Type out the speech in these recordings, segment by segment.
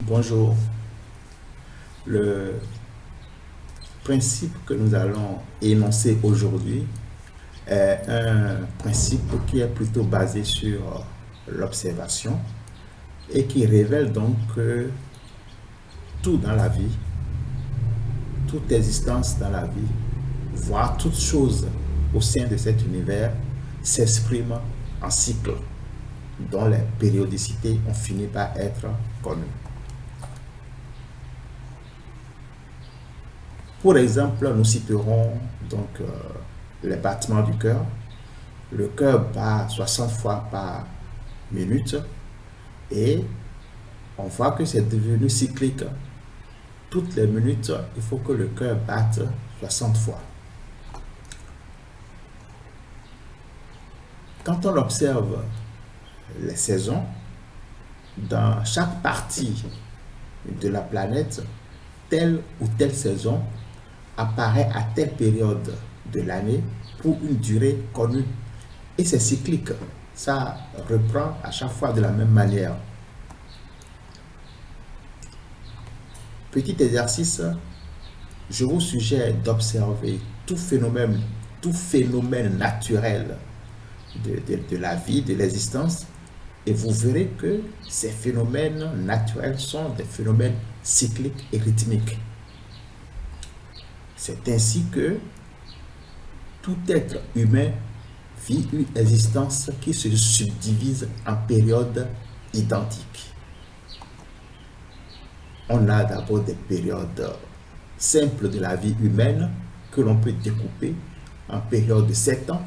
Bonjour. Le principe que nous allons énoncer aujourd'hui est un principe qui est plutôt basé sur l'observation et qui révèle donc que tout dans la vie, toute existence dans la vie, voire toute chose au sein de cet univers s'exprime en cycles dont les périodicités ont fini par être connues. Pour exemple, nous citerons donc les battements du cœur. Le cœur bat 60 fois par minute et on voit que c'est devenu cyclique. Toutes les minutes, il faut que le cœur batte 60 fois. Quand on observe les saisons, dans chaque partie de la planète, telle ou telle saison apparaît à telle période de l'année pour une durée connue. Et c'est cyclique. Ça reprend à chaque fois de la même manière. Petit exercice, je vous suggère d'observer tout phénomène naturel de la vie, de l'existence, et vous verrez que ces phénomènes naturels sont des phénomènes cycliques et rythmiques. C'est ainsi que tout être humain vit une existence qui se subdivise en périodes identiques. On a d'abord des périodes simples de la vie humaine que l'on peut découper en périodes de 7 ans.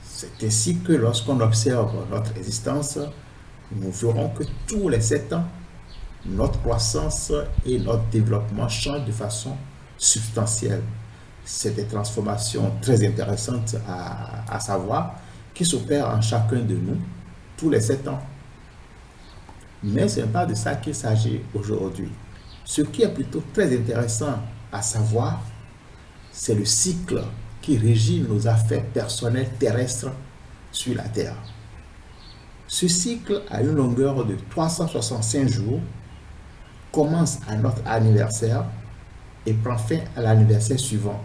C'est ainsi que lorsqu'on observe notre existence, nous verrons que tous les 7 ans, notre croissance et notre développement changent de façon substantielle. C'est des transformations très intéressantes à savoir qui s'opèrent en chacun de nous tous les 7 ans. Mais ce n'est pas de ça qu'il s'agit aujourd'hui. Ce qui est plutôt très intéressant à savoir, c'est le cycle qui régit nos affaires personnelles terrestres sur la Terre. Ce cycle a une longueur de 365 jours, commence à notre anniversaire et prend fin à l'anniversaire suivant.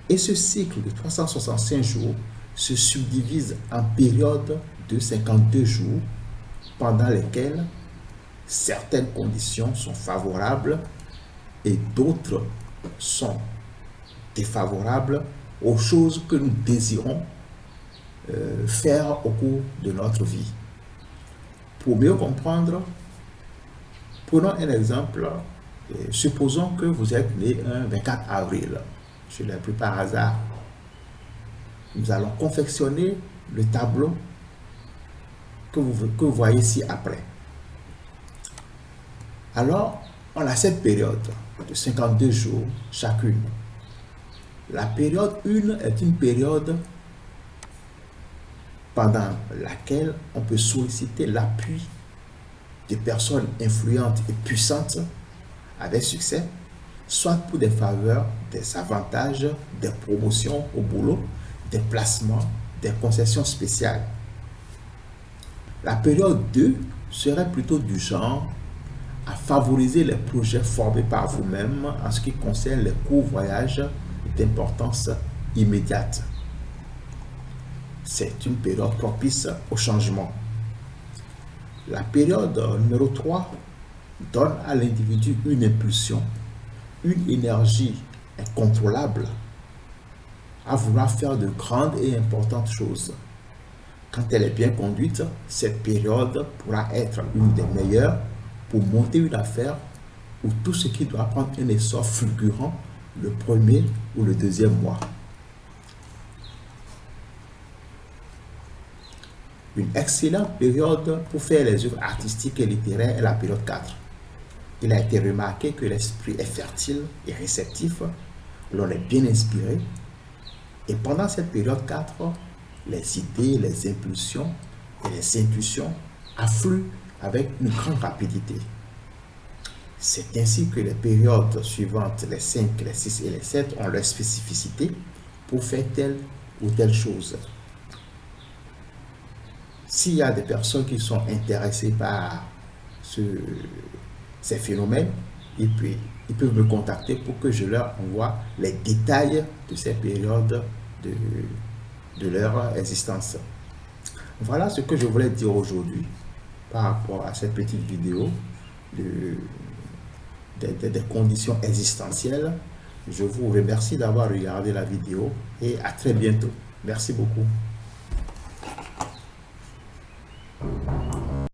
Et ce cycle de 365 jours se subdivise en périodes de 52 jours pendant lesquelles certaines conditions sont favorables et d'autres sont défavorables aux choses que nous désirons faire au cours de notre vie. Pour mieux comprendre, prenons un exemple. Supposons que vous êtes né un 24 avril. Je l'ai pris par hasard. Nous allons confectionner le tableau que vous voyez ci-après. Alors, on a cette période de 52 jours chacune. La période 1 est une période pendant laquelle on peut solliciter l'appui de personnes influentes et puissantes avec succès, soit pour des faveurs, des avantages, des promotions au boulot, des placements, des concessions spéciales. La période 2 serait plutôt du genre à favoriser les projets formés par vous-même en ce qui concerne les courts voyages d'importance immédiate. C'est une période propice au changement. La période numéro 3 donne à l'individu une impulsion, une énergie incontrôlable à vouloir faire de grandes et importantes choses. Quand elle est bien conduite, cette période pourra être une des meilleures pour monter une affaire ou tout ce qui doit prendre un essor fulgurant le premier ou le deuxième mois. Une excellente période pour faire les œuvres artistiques et littéraires est la période 4. Il a été remarqué que l'esprit est fertile et réceptif, l'on est bien inspiré, et pendant cette période 4, les idées, les impulsions et les intuitions affluent avec une grande rapidité. C'est ainsi que les périodes suivantes, les 5, les 6 et les 7, ont leur spécificité pour faire telle ou telle chose. s'il y a des personnes qui sont intéressées par ces phénomènes, ils peuvent me contacter pour que je leur envoie les détails de ces périodes de leur existence. Voilà ce que je voulais dire aujourd'hui par rapport à cette petite vidéo des conditions existentielles. Je vous remercie d'avoir regardé la vidéo et à très bientôt. Merci beaucoup.